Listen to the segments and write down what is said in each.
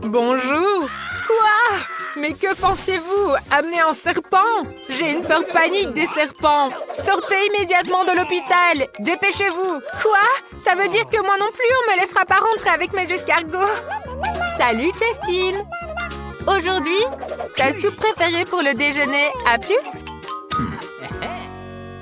Bonjour. Quoi? Mais que pensez-vous? Amener un serpent? J'ai une peur panique des serpents. Sortez immédiatement de l'hôpital. Dépêchez-vous. Quoi? Ça veut dire que moi non plus, on me laissera pas rentrer avec mes escargots. Salut, Justine. Aujourd'hui, ta soupe préférée pour le déjeuner. À plus.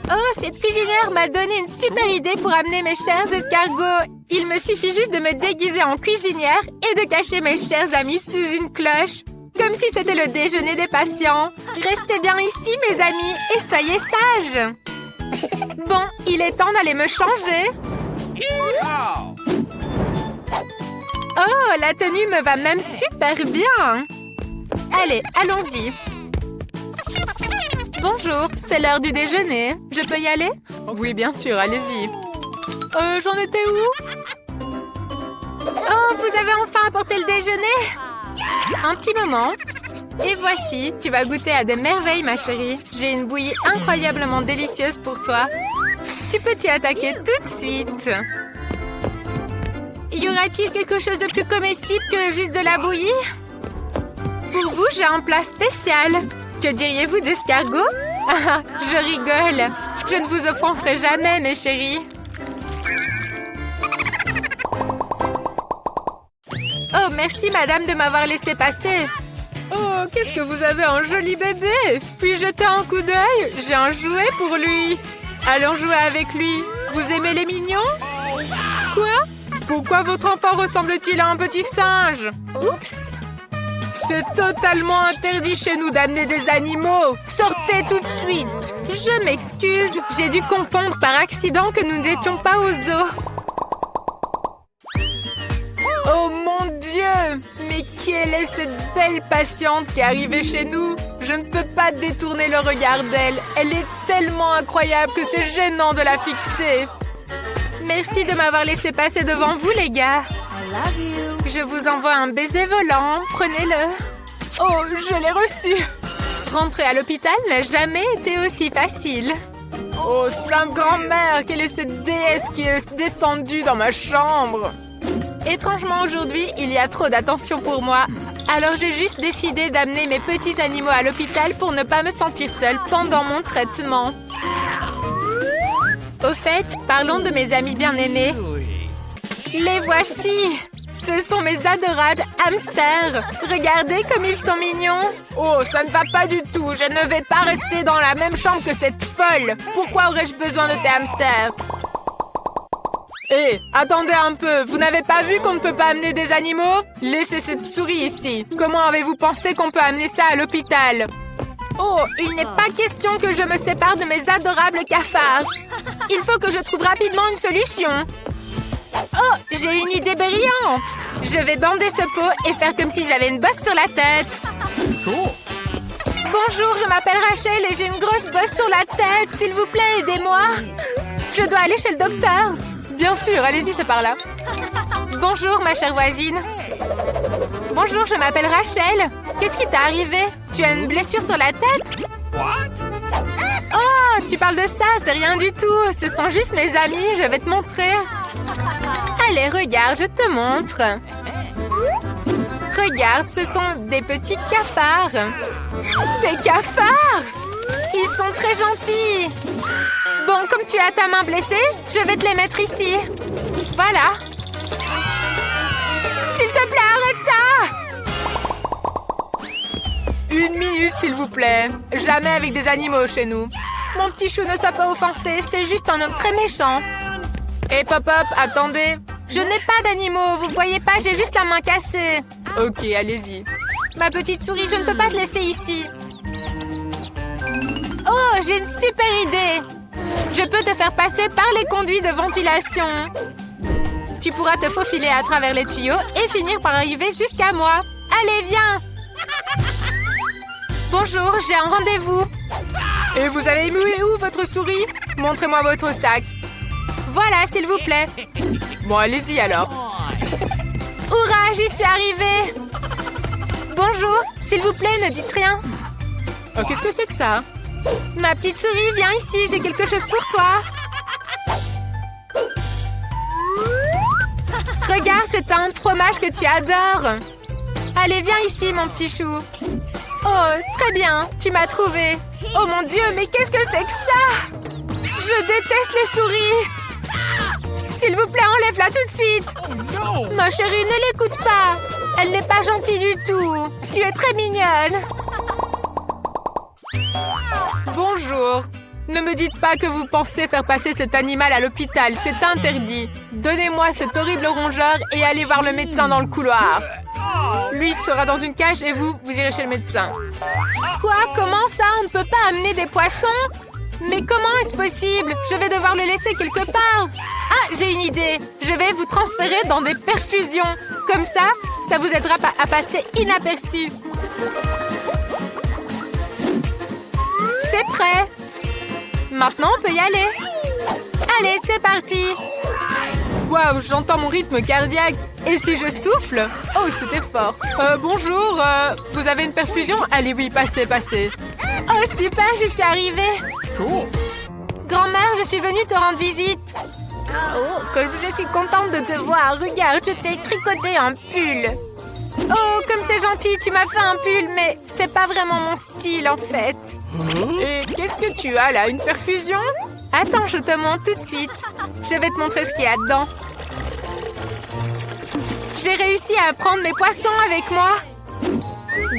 Oh, cette cuisinière m'a donné une super idée pour amener mes chers escargots. Il me suffit juste de me déguiser en cuisinière et de cacher mes chers amis sous une cloche. Comme si c'était le déjeuner des patients. Restez bien ici, mes amis, et soyez sages. Bon, il est temps d'aller me changer. Oh, la tenue me va même super bien. Allez, allons-y. Bonjour, c'est l'heure du déjeuner. Je peux y aller? Oui, bien sûr, allez-y. J'en étais où? Oh, vous avez enfin apporté le déjeuner? Un petit moment. Et voici, tu vas goûter à des merveilles, ma chérie. J'ai une bouillie incroyablement délicieuse pour toi. Tu peux t'y attaquer tout de suite. Y aura-t-il quelque chose de plus comestible que juste de la bouillie? Pour vous, j'ai un plat spécial. Que diriez-vous d'escargot? Ah, je rigole. Je ne vous offenserai jamais, mes chéris. Oh, merci, madame, de m'avoir laissé passer. Oh, qu'est-ce que vous avez un joli bébé. Puis jeter un coup d'œil. J'ai un jouet pour lui. Allons jouer avec lui. Vous aimez les mignons? Quoi? Pourquoi votre enfant ressemble-t-il à un petit singe? Oups! C'est totalement interdit chez nous d'amener des animaux. Sortez tout de suite. Je m'excuse. J'ai dû confondre par accident que nous n'étions pas au zoo. Oh mon Dieu! Mais quelle est cette belle patiente qui est arrivée chez nous? Je ne peux pas détourner le regard d'elle. Elle est tellement incroyable que c'est gênant de la fixer. Merci de m'avoir laissé passer devant vous, les gars. Je vous envoie un baiser volant. Prenez-le. Oh, je l'ai reçu. Rentrer à l'hôpital n'a jamais été aussi facile. Oh, Sainte Grand-Mère, quelle est cette déesse qui est descendue dans ma chambre? Étrangement, aujourd'hui, il y a trop d'attention pour moi. Alors, j'ai juste décidé d'amener mes petits animaux à l'hôpital pour ne pas me sentir seule pendant mon traitement. Au fait, parlons de mes amis bien-aimés. Les voici! Ce sont mes adorables hamsters. Regardez comme ils sont mignons. Oh, ça ne va pas du tout. Je ne vais pas rester dans la même chambre que cette folle. Pourquoi aurais-je besoin de tes hamsters? Hé, attendez un peu. Vous n'avez pas vu qu'on ne peut pas amener des animaux? Laissez cette souris ici. Comment avez-vous pensé qu'on peut amener ça à l'hôpital? Oh, il n'est pas question que je me sépare de mes adorables cafards. Il faut que je trouve rapidement une solution. Oh, j'ai une idée brillante. Je vais bander ce pot et faire comme si j'avais une bosse sur la tête. Bonjour, je m'appelle Rachel et j'ai une grosse bosse sur la tête. S'il vous plaît, aidez-moi. Je dois aller chez le docteur. Bien sûr, allez-y, c'est par là. Bonjour, ma chère voisine. Bonjour, je m'appelle Rachel. Qu'est-ce qui t'est arrivé? Tu as une blessure sur la tête? Oh, tu parles de ça, c'est rien du tout. Ce sont juste mes amis, je vais te montrer. Allez, regarde, je te montre. Regarde, ce sont des petits cafards. Des cafards? Ils sont très gentils. Bon, comme tu as ta main blessée, je vais te les mettre ici. Voilà. S'il te plaît, arrête ça! Une minute, s'il vous plaît. Jamais avec des animaux chez nous. Mon petit chou, ne sois pas offensé. C'est juste un homme très méchant. Hé, Pop-Up, attendez. Je n'ai pas d'animaux. Vous voyez pas, j'ai juste la main cassée. Ok, allez-y. Ma petite souris, je ne peux pas te laisser ici. Oh, j'ai une super idée. Je peux te faire passer par les conduits de ventilation. Tu pourras te faufiler à travers les tuyaux et finir par arriver jusqu'à moi. Allez, viens. Bonjour, j'ai un rendez-vous. Et vous avez mis où votre souris? Montrez-moi votre sac. Voilà, s'il vous plaît. Bon, allez-y alors. Hurrah, j'y suis arrivée. Bonjour, s'il vous plaît, ne dites rien. Oh, qu'est-ce que c'est que ça? Ma petite souris, viens ici, j'ai quelque chose pour toi. Regarde, c'est un fromage que tu adores. Allez, viens ici, mon petit chou. Oh, très bien, tu m'as trouvé. Oh mon Dieu, mais qu'est-ce que c'est que ça? Je déteste les souris. S'il vous plaît, enlève-la tout de suite. Oh, Ma chérie, ne l'écoute pas. Elle n'est pas gentille du tout. Tu es très mignonne. Bonjour. Ne me dites pas que vous pensez faire passer cet animal à l'hôpital. C'est interdit. Donnez-moi cet horrible rongeur et allez voir le médecin dans le couloir. Lui sera dans une cage et vous irez chez le médecin. Quoi? Comment ça? On ne peut pas amener des poissons? Mais comment est-ce possible? Je vais devoir le laisser quelque part. Ah, j'ai une idée. Je vais vous transférer dans des perfusions. Comme ça vous aidera à passer inaperçu. C'est prêt. Maintenant, on peut y aller. Allez, c'est parti. Waouh, j'entends mon rythme cardiaque. Et si je souffle? Oh, c'était fort. Bonjour, vous avez une perfusion? Allez, oui, passez. Oh, super, j'y suis arrivée. cool. Grand-mère, je suis venue te rendre visite. Oh, comme je suis contente de te voir. Regarde, je t'ai tricoté un pull. Oh, comme c'est gentil, tu m'as fait un pull, mais c'est pas vraiment mon style, en fait. Et qu'est-ce que tu as, là? Une perfusion? Attends, je te montre tout de suite. Je vais te montrer ce qu'il y a dedans. J'ai réussi à prendre mes poissons avec moi.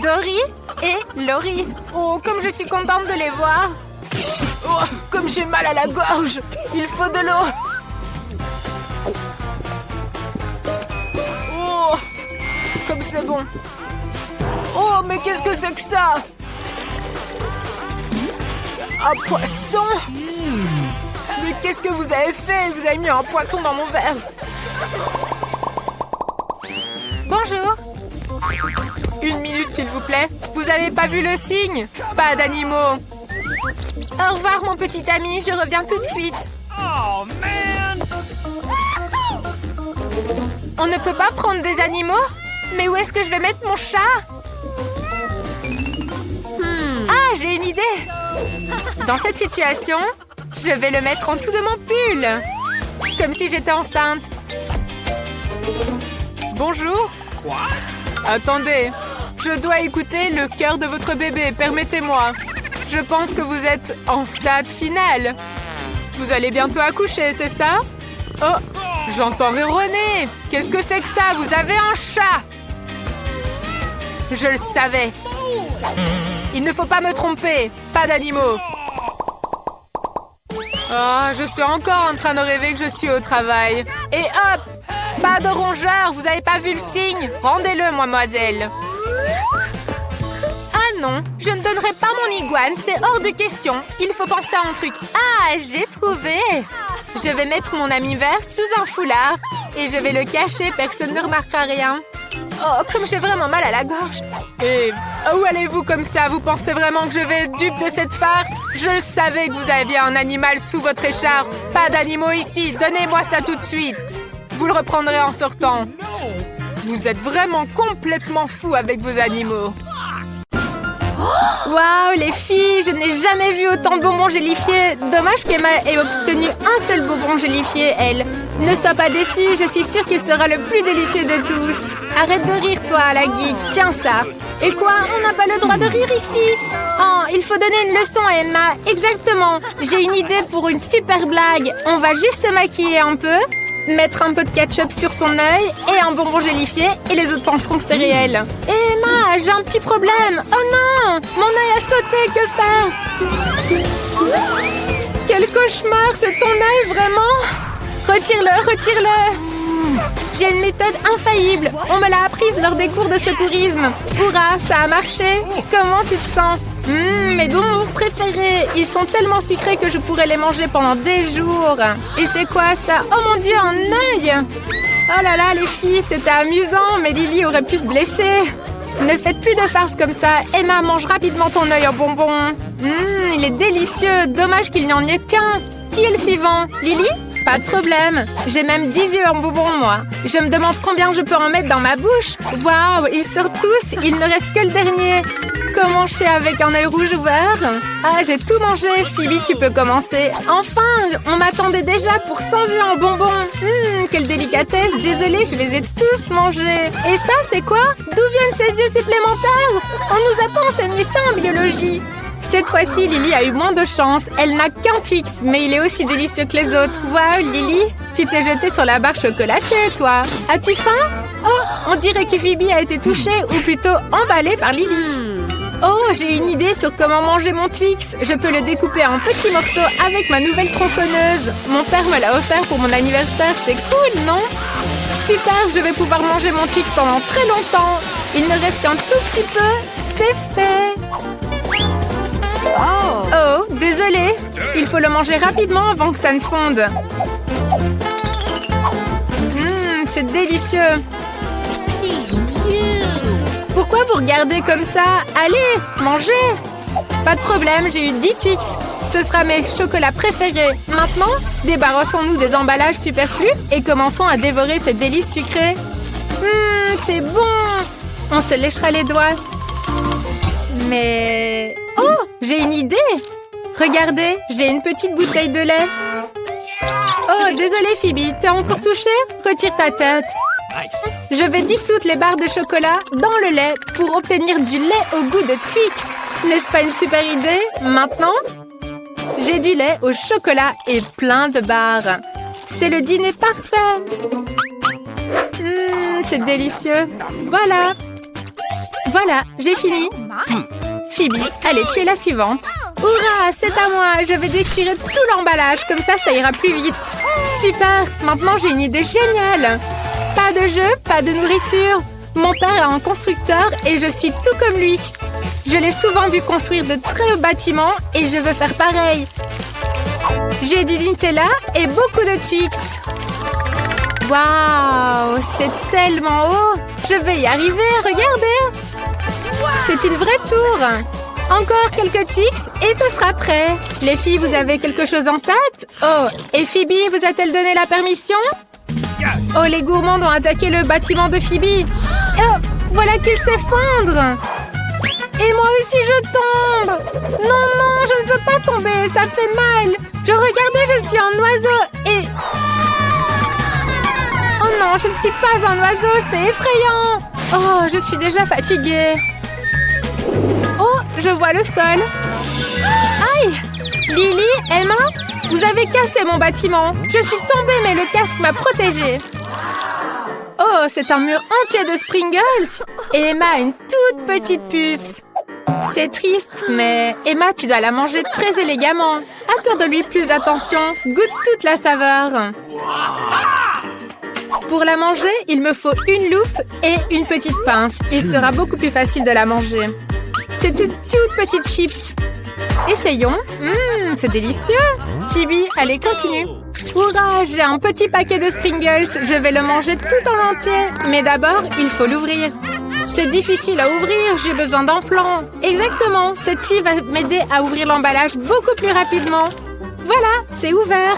Dory et Laurie. Oh, comme je suis contente de les voir. Oh, comme j'ai mal à la gorge. Il faut de l'eau. Oh, comme c'est bon. Oh, mais qu'est-ce que c'est que ça? Un poisson? Mais qu'est-ce que vous avez fait? Vous avez mis un poisson dans mon verre. Bonjour. Une minute, s'il vous plaît. Vous avez pas vu le signe? Pas d'animaux. Au revoir, mon petit ami. Je reviens tout de suite. Oh, man! On ne peut pas prendre des animaux? Mais où est-ce que je vais mettre mon chat? Ah, j'ai une idée. Dans cette situation, je vais le mettre en dessous de mon pull. Comme si j'étais enceinte. Bonjour. Attendez, je dois écouter le cœur de votre bébé. Permettez-moi. Je pense que vous êtes en stade final. Vous allez bientôt accoucher, c'est ça? Oh, j'entends ronronner. Qu'est-ce que c'est que ça? Vous avez un chat. Je le savais. Il ne faut pas me tromper. Pas d'animaux. Oh, je suis encore en train de rêver que je suis au travail. Et hop! Pas de rongeur, vous avez pas vu le signe? Rendez-le, mademoiselle. Ah non, je ne donnerai pas mon iguane, c'est hors de question. Il faut penser à un truc. Ah, j'ai trouvé! Je vais mettre mon ami vert sous un foulard. Et je vais le cacher, personne ne remarquera rien. Oh, comme j'ai vraiment mal à la gorge. Et où allez-vous comme ça? Vous pensez vraiment que je vais être dupe de cette farce? Je savais que vous aviez un animal sous votre écharpe. Pas d'animaux ici, donnez-moi ça tout de suite. Vous le reprendrez en sortant. Vous êtes vraiment complètement fous avec vos animaux. Waouh, les filles, je n'ai jamais vu autant de bonbons gélifiés. Dommage qu'Emma ait obtenu un seul bonbon gélifié, elle. Ne sois pas déçue, je suis sûre qu'il sera le plus délicieux de tous. Arrête de rire, toi, la geek. Tiens ça. Et quoi, on n'a pas le droit de rire ici? Oh, il faut donner une leçon à Emma. Exactement. J'ai une idée pour une super blague. On va juste se maquiller un peu, mettre un peu de ketchup sur son œil et un bonbon gélifié et les autres penseront que c'est réel. Et Emma, j'ai un petit problème. Oh non, mon œil a sauté, que faire? Quel cauchemar, c'est ton œil vraiment? Retire-le, retire-le. J'ai une méthode infaillible. On me l'a apprise lors des cours de secourisme. Hurrah, ça a marché. Comment tu te sens? Mes bonbons préférés. Ils sont tellement sucrés que je pourrais les manger pendant des jours. Et c'est quoi ça? Oh mon Dieu, un œil! Oh là là, les filles, c'était amusant, mais Lily aurait pu se blesser. Ne faites plus de farce comme ça. Emma, mange rapidement ton œil en bonbon. Il est délicieux. Dommage qu'il n'y en ait qu'un. Qui est le suivant? Lily? Pas de problème. J'ai même 10 yeux en bonbon, moi. Je me demande combien je peux en mettre dans ma bouche. Waouh, ils sortent tous. Il ne reste que le dernier. Comment je sais avec un œil rouge ouvert? Ah, j'ai tout mangé. Phoebe, tu peux commencer. Enfin, on m'attendait déjà pour 100 yeux en bonbons. Quelle délicatesse. Désolée, je les ai tous mangés. Et ça, c'est quoi? D'où viennent des yeux supplémentaires! On nous a pas enseigné ça en biologie! Cette fois-ci, Lily a eu moins de chance. Elle n'a qu'un Twix, mais il est aussi délicieux que les autres. Waouh, Lily, tu t'es jetée sur la barre chocolatée, toi. As-tu faim? Oh, on dirait que Phoebe a été touchée, ou plutôt emballée par Lily. Oh, j'ai une idée sur comment manger mon Twix. Je peux le découper en petits morceaux avec ma nouvelle tronçonneuse. Mon père me l'a offert pour mon anniversaire. C'est cool, non? Super, je vais pouvoir manger mon Twix pendant très longtemps. Il ne reste qu'un tout petit peu. C'est fait. Oh, désolé. Il faut le manger rapidement avant que ça ne fonde. C'est délicieux. Pourquoi vous regardez comme ça? Allez, mangez. Pas de problème, j'ai eu 10 Twix. Ce sera mes chocolats préférés. Maintenant, débarrassons-nous des emballages superflus et commençons à dévorer ces délices sucrées. C'est bon. On se léchera les doigts. Mais... Oh, j'ai une idée. Regardez, j'ai une petite bouteille de lait. Oh, désolée Phoebe, t'es encore touchée? Retire ta tête. Nice. Je vais dissoudre les barres de chocolat dans le lait pour obtenir du lait au goût de Twix. N'est-ce pas une super idée? Maintenant, j'ai du lait au chocolat et plein de barres. C'est le dîner parfait. C'est délicieux. Voilà. Voilà, j'ai fini. Phoebe, allez, tu es la suivante. Hurrah, c'est à moi. Je vais déchirer tout l'emballage. Comme ça ira plus vite. Super. Maintenant, j'ai une idée géniale. Pas de jeu, pas de nourriture. Mon père a un constructeur et je suis tout comme lui. Je l'ai souvent vu construire de très hauts bâtiments et je veux faire pareil. J'ai du Nutella et beaucoup de Twix. Waouh, c'est tellement haut. Je vais y arriver, regardez. C'est une vraie tour. Encore quelques Twix et ce sera prêt. Les filles, vous avez quelque chose en tête? Oh, et Phoebe vous a-t-elle donné la permission? Oh, les gourmands ont attaqué le bâtiment de Phoebe. Oh, voilà qu'il s'effondre. Et moi aussi, je tombe. Non, non, je ne veux pas tomber. Ça fait mal. Regardez, je suis un oiseau et... Oh non, je ne suis pas un oiseau. C'est effrayant. Oh, je suis déjà fatiguée. Oh, je vois le sol. Aïe! Lily, Emma, vous avez cassé mon bâtiment. Je suis tombée, mais le casque m'a protégée. Oh, c'est un mur entier de Springles. Et Emma a une toute petite puce. C'est triste, mais Emma, tu dois la manger très élégamment. Accorde-lui plus d'attention. Goûte toute la saveur. Pour la manger, il me faut une loupe et une petite pince. Il sera beaucoup plus facile de la manger. C'est une toute petite chips. Essayons. C'est délicieux. Phoebe, allez, continue. Hurrah, j'ai un petit paquet de Springles. Je vais le manger tout en entier. Mais d'abord, il faut l'ouvrir. C'est difficile à ouvrir, j'ai besoin d'un plan. Exactement, cette scie va m'aider à ouvrir l'emballage beaucoup plus rapidement. Voilà, c'est ouvert.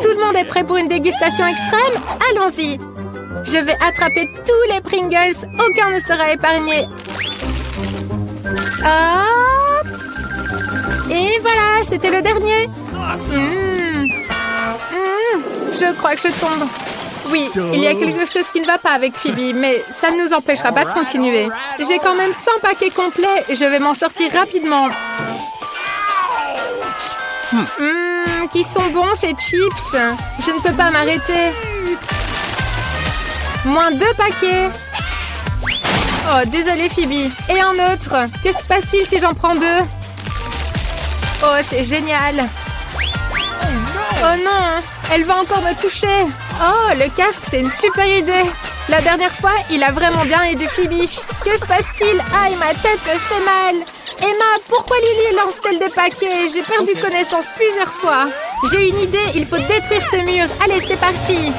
Tout le monde est prêt pour une dégustation extrême? Allons-y. Je vais attraper tous les Pringles. Aucun ne sera épargné. Hop! Et voilà, c'était le dernier. Je crois que je tombe. Oui, il y a quelque chose qui ne va pas avec Phoebe, mais ça ne nous empêchera pas de continuer. J'ai quand même 100 paquets complets et je vais m'en sortir rapidement. Qui sont bons ces chips. Je ne peux pas m'arrêter. Moins 2 paquets. Oh, désolée Phoebe. Et un autre. Que se passe-t-il si j'en prends 2? Oh, c'est génial. Oh non, elle va encore me toucher. Oh, le casque, c'est une super idée. La dernière fois, il a vraiment bien aidé Phoebe. Que se passe-t-il? Aïe, ma tête me fait mal. Emma, pourquoi Lily lance-t-elle des paquets? J'ai perdu connaissance plusieurs fois. J'ai une idée, il faut détruire ce mur. Allez, c'est parti.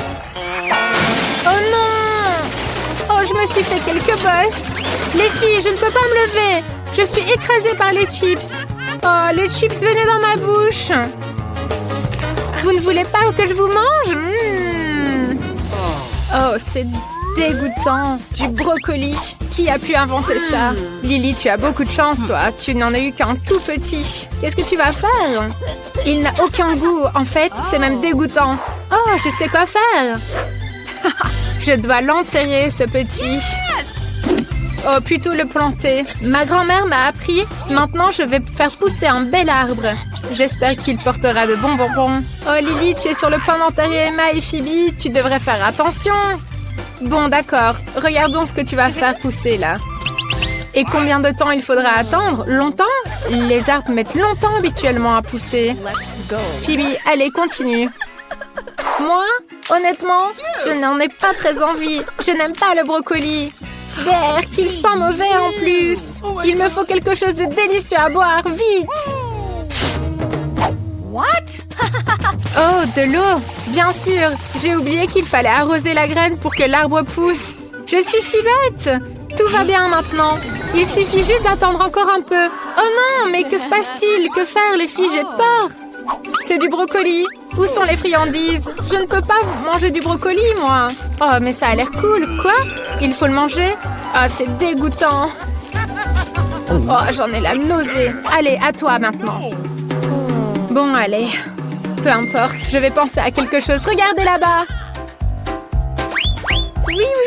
Oh non! Oh, je me suis fait quelques bosses. Les filles, je ne peux pas me lever. Je suis écrasée par les chips. Oh, les chips venaient dans ma bouche. Vous ne voulez pas que je vous mange? Oh, c'est dégoûtant. Du brocoli. Qui a pu inventer ça? Lily, tu as beaucoup de chance, toi. Tu n'en as eu qu'un tout petit. Qu'est-ce que tu vas faire? Il n'a aucun goût. En fait, c'est même dégoûtant. Oh, je sais quoi faire. Je dois l'enterrer, ce petit. Oh, plutôt le planter. Ma grand-mère m'a appris. Maintenant, je vais faire pousser un bel arbre. J'espère qu'il portera de bons bonbons. Oh, Lily, tu es sur le point d'enterrer Emma et Phoebe. Tu devrais faire attention. Bon, d'accord. Regardons ce que tu vas faire pousser, là. Et combien de temps il faudra attendre? Longtemps? Les arbres mettent longtemps habituellement à pousser. Phoebe, allez, continue. Moi, honnêtement, je n'en ai pas très envie. Je n'aime pas le brocoli. Berk, qu'il sent mauvais en plus. Il me faut quelque chose de délicieux à boire, vite. What? Oh, de l'eau. Bien sûr, j'ai oublié qu'il fallait arroser la graine pour que l'arbre pousse. Je suis si bête. Tout va bien maintenant. Il suffit juste d'attendre encore un peu. Oh non, mais que se passe-t-il? Que faire, les filles? J'ai peur. C'est du brocoli. Où sont les friandises? Je ne peux pas manger du brocoli, moi. Oh, mais ça a l'air cool. Quoi? Il faut le manger? Ah, c'est dégoûtant. Oh, j'en ai la nausée. Allez, à toi maintenant. Bon, allez. Peu importe, je vais penser à quelque chose. Regardez là-bas.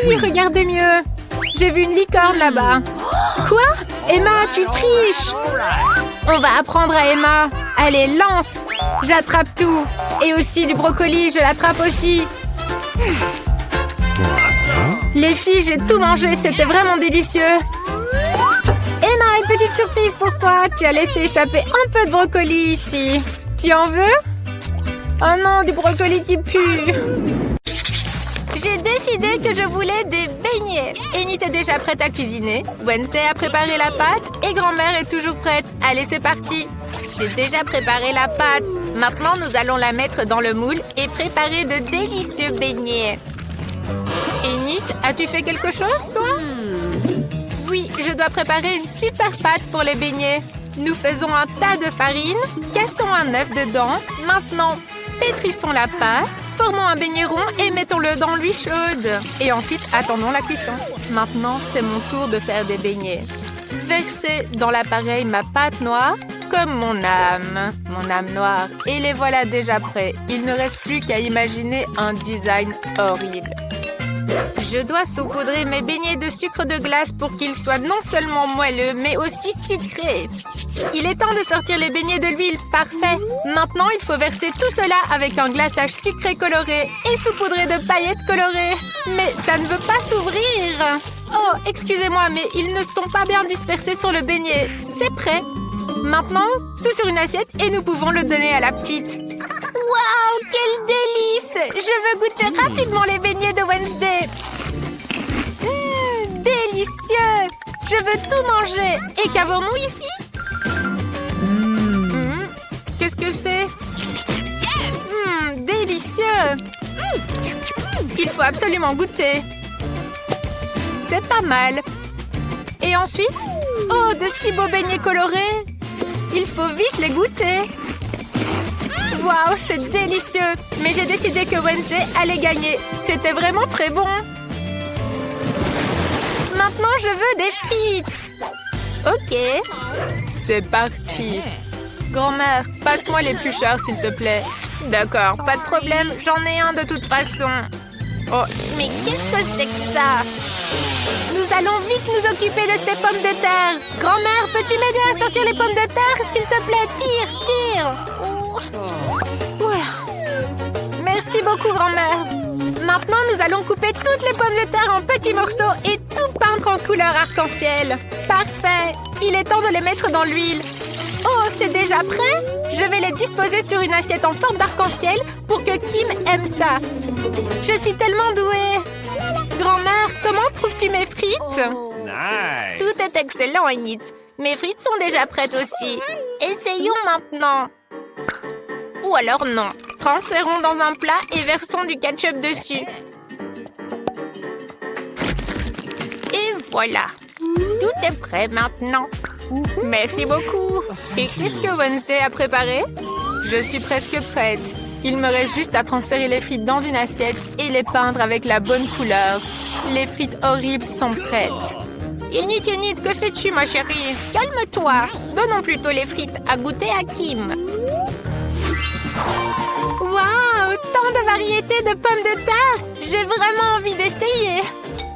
Oui, regardez mieux. J'ai vu une licorne là-bas. Quoi? Emma, tu triches. On va apprendre à Emma. Allez, lance. J'attrape tout. Et aussi du brocoli, je l'attrape aussi. Les filles, j'ai tout mangé. C'était vraiment délicieux. Emma, une petite surprise pour toi. Tu as laissé échapper un peu de brocoli ici. Tu en veux? Oh non, du brocoli qui pue. J'ai décidé que je voulais des beignets. Enid est déjà prête à cuisiner. Wednesday a préparé la pâte et grand-mère est toujours prête. Allez, c'est parti. J'ai déjà préparé la pâte. Maintenant, nous allons la mettre dans le moule et préparer de délicieux beignets. Enid, as-tu fait quelque chose, toi? Oui, je dois préparer une super pâte pour les beignets. Nous faisons un tas de farine, cassons un œuf dedans. Maintenant, pétrissons la pâte, formons un beignet rond et mettons-le dans l'huile chaude. Et ensuite, attendons la cuisson. Maintenant, c'est mon tour de faire des beignets. Versez dans l'appareil ma pâte noire, comme mon âme noire. Et les voilà déjà prêts. Il ne reste plus qu'à imaginer un design horrible. Je dois saupoudrer mes beignets de sucre de glace pour qu'ils soient non seulement moelleux, mais aussi sucrés. Il est temps de sortir les beignets de l'huile. Parfait. Maintenant, il faut verser tout cela avec un glaçage sucré coloré et saupoudré de paillettes colorées. Mais ça ne veut pas s'ouvrir. Oh, excusez-moi, mais ils ne sont pas bien dispersés sur le beignet. C'est prêt. Maintenant, tout sur une assiette et nous pouvons le donner à la petite. Waouh, quel délice! Je veux goûter rapidement les beignets de Wednesday. Délicieux! Je veux tout manger. Et qu'avons-nous ici? Qu'est-ce que c'est? Délicieux! Il faut absolument goûter. C'est pas mal. Et ensuite? Oh, de si beaux beignets colorés! Il faut vite les goûter. Waouh, c'est délicieux! Mais j'ai décidé que Wednesday allait gagner. C'était vraiment très bon. Maintenant, je veux des frites. Ok. C'est parti. Grand-mère, passe-moi l'éplucheur, s'il te plaît. D'accord, pas de problème. J'en ai un de toute façon. Oh, mais qu'est-ce que c'est que ça? Nous allons vite nous occuper de ces pommes de terre. Grand-mère, peux-tu m'aider à sortir les pommes de terre? S'il te plaît, tire. Voilà. Merci beaucoup, grand-mère. Maintenant, nous allons couper toutes les pommes de terre en petits morceaux et tout peindre en couleur arc-en-ciel. Parfait. Il est temps de les mettre dans l'huile. Oh, c'est déjà prêt? Je vais les disposer sur une assiette en forme d'arc-en-ciel pour que Kim aime ça. Je suis tellement douée. Grand-mère, comment trouves-tu mes frites? Nice. Tout est excellent, Enid. Mes frites sont déjà prêtes aussi. Essayons maintenant. Ou alors non. Transférons dans un plat et versons du ketchup dessus. Et voilà. Tout est prêt maintenant. Merci beaucoup. Et qu'est-ce que Wednesday a préparé? Je suis presque prête. Il me reste juste à transférer les frites dans une assiette et les peindre avec la bonne couleur. Les frites horribles sont prêtes. Enid, que fais-tu, ma chérie? Calme-toi. Donnons plutôt les frites à goûter à Kim. Waouh, tant de variétés de pommes de terre. J'ai vraiment envie d'essayer.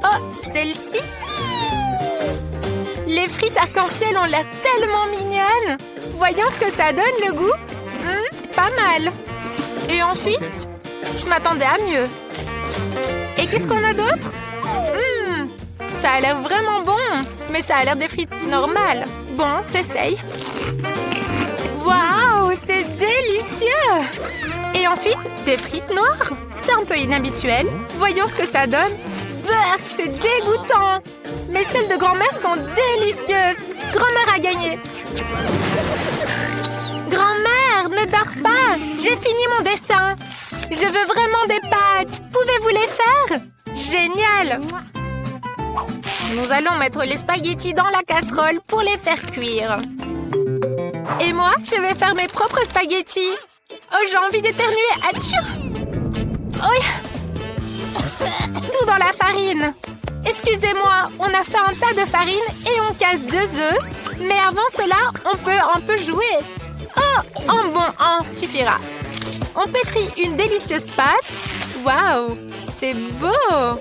Oh, celle-ci? frites arc-en-ciel ont l'air tellement mignonnes. Voyons ce que ça donne, le goût. Pas mal. Et ensuite, je m'attendais à mieux. Et qu'est-ce qu'on a d'autre? Ça a l'air vraiment bon. Mais ça a l'air des frites normales. Bon, j'essaye. Waouh, c'est délicieux! Et ensuite, des frites noires. C'est un peu inhabituel. Voyons ce que ça donne. Burk, c'est dégoûtant. Mais celles de grand-mère sont délicieuses. Grand-mère a gagné. Grand-mère, ne dors pas. J'ai fini mon dessin. Je veux vraiment des pâtes. Pouvez-vous les faire? Génial. Nous allons mettre les spaghettis dans la casserole pour les faire cuire. Et moi, je vais faire mes propres spaghettis. Oh, j'ai envie d'éternuer. Atchou! Oh. Tout dans la farine. Excusez-moi, on a fait un tas de farine et on casse 2 œufs. Mais avant cela, on peut un peu jouer. Oh, un suffira. On pétrit une délicieuse pâte. Waouh, c'est beau!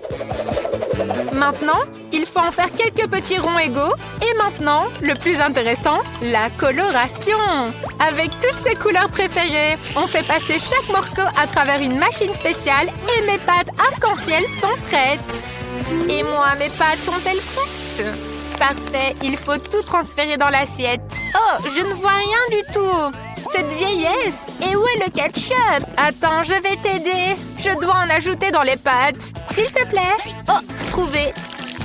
Maintenant, il faut en faire quelques petits ronds égaux. Et maintenant, le plus intéressant, la coloration. Avec toutes ses couleurs préférées, on fait passer chaque morceau à travers une machine spéciale et mes pâtes arc-en-ciel sont prêtes. Et moi, mes pâtes sont-elles prêtes? Parfait, il faut tout transférer dans l'assiette. Oh, je ne vois rien du tout. Cette vieillesse. Et où est le ketchup? Attends, je vais t'aider. Je dois en ajouter dans les pâtes. S'il te plaît. Oh, trouvé.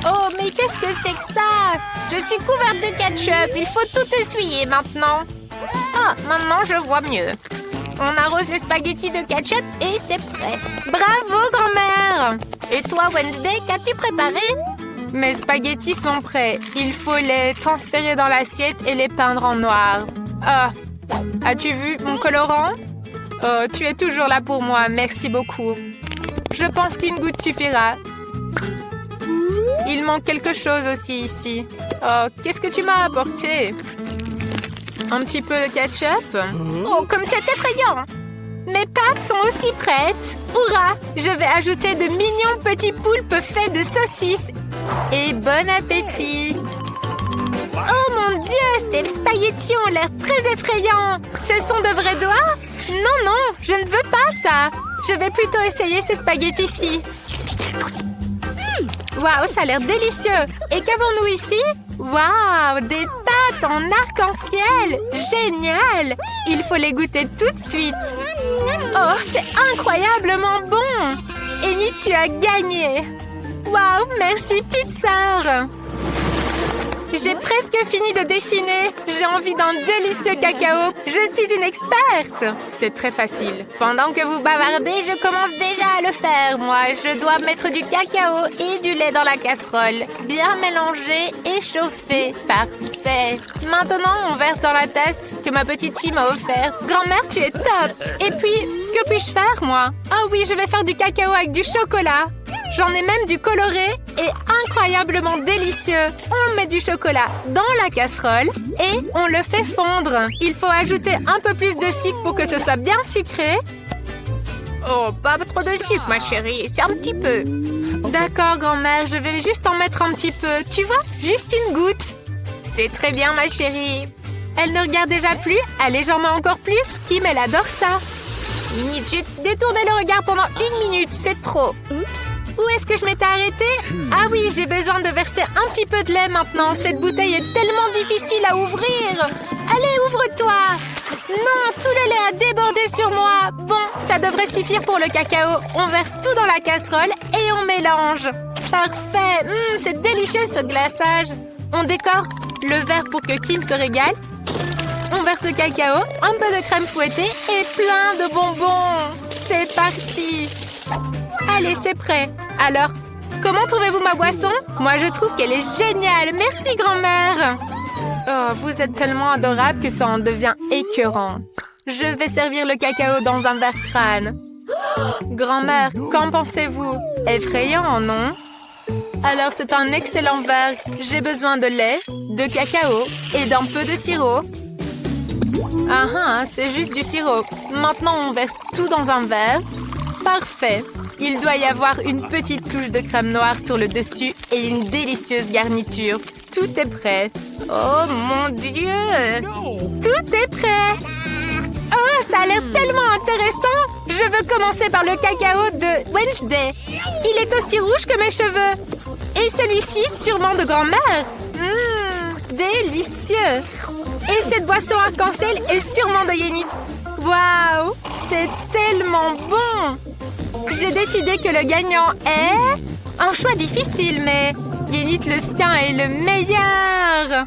Oh, mais qu'est-ce que c'est que ça? Je suis couverte de ketchup. Il faut tout essuyer maintenant. Ah, maintenant je vois mieux. On arrose les spaghettis de ketchup et c'est prêt. Bravo, grand-mère! Et toi, Wednesday, qu'as-tu préparé? Mes spaghettis sont prêts. Il faut les transférer dans l'assiette et les peindre en noir. Ah, as-tu vu mon colorant? Oh, tu es toujours là pour moi. Merci beaucoup. Je pense qu'une goutte suffira. Il manque quelque chose aussi ici. Oh, qu'est-ce que tu m'as apporté? Un petit peu de ketchup? Oh, comme c'est effrayant! Mes pâtes sont aussi prêtes. Hurrah! Je vais ajouter de mignons petits poulpes faits de saucisses. Et bon appétit! Oh mon Dieu! Ces spaghettis ont l'air très effrayants. Ce sont de vrais doigts? Non, non, je ne veux pas ça. Je vais plutôt essayer ces spaghettis-ci. Waouh, ça a l'air délicieux! Et qu'avons-nous ici? Waouh, des pâtes en arc-en-ciel! Génial! Il faut les goûter tout de suite. Oh, c'est incroyablement bon! Amy, tu as gagné! Waouh, merci petite sœur! J'ai presque fini de dessiner. J'ai envie d'un délicieux cacao. Je suis une experte. C'est très facile. Pendant que vous bavardez, je commence déjà à le faire. Moi, je dois mettre du cacao et du lait dans la casserole. Bien mélanger et chauffer. Parfait. Maintenant, on verse dans la tasse que ma petite fille m'a offerte. Grand-mère, tu es top. Et puis, que puis-je faire, moi? Ah oui, je vais faire du cacao avec du chocolat. J'en ai même du coloré et incroyablement délicieux. On met du chocolat dans la casserole et on le fait fondre. Il faut ajouter un peu plus de sucre pour que ce soit bien sucré. Oh, pas trop de sucre, ma chérie. C'est un petit peu. D'accord, grand-mère, je vais juste en mettre un petit peu. Tu vois, juste une goutte. C'est très bien, ma chérie. Elle ne regarde déjà plus. Allez, j'en mets encore plus. Kim, elle adore ça. Minute, j'ai détourné le regard pendant 1 minute. C'est trop. Oups. Où est-ce que je m'étais arrêtée? Ah oui, j'ai besoin de verser un petit peu de lait maintenant. Cette bouteille est tellement difficile à ouvrir. Allez, ouvre-toi. Non, tout le lait a débordé sur moi. Bon, ça devrait suffire pour le cacao. On verse tout dans la casserole et on mélange. Parfait. C'est délicieux ce glaçage. On décore le verre pour que Kim se régale. On verse le cacao, un peu de crème fouettée et plein de bonbons. C'est parti. Allez, c'est prêt. Alors, comment trouvez-vous ma boisson? Moi, je trouve qu'elle est géniale. Merci, grand-mère. Oh, vous êtes tellement adorable que ça en devient écœurant. Je vais servir le cacao dans un verre crâne. Grand-mère, qu'en pensez-vous? Effrayant, non? Alors, c'est un excellent verre. J'ai besoin de lait, de cacao et d'un peu de sirop. Ah, c'est juste du sirop. Maintenant, on verse tout dans un verre. Parfait. Il doit y avoir une petite touche de crème noire sur le dessus et une délicieuse garniture. Tout est prêt. Oh mon Dieu! No! Tout est prêt! Oh, ça a l'air tellement intéressant! Je veux commencer par le cacao de Wednesday. Il est aussi rouge que mes cheveux. Et celui-ci, sûrement de grand-mère. Délicieux! Et cette boisson arc-en-ciel est sûrement de Yenit. Waouh! C'est tellement bon! J'ai décidé que le gagnant est... Un choix difficile, mais Yenit, le sien est le meilleur!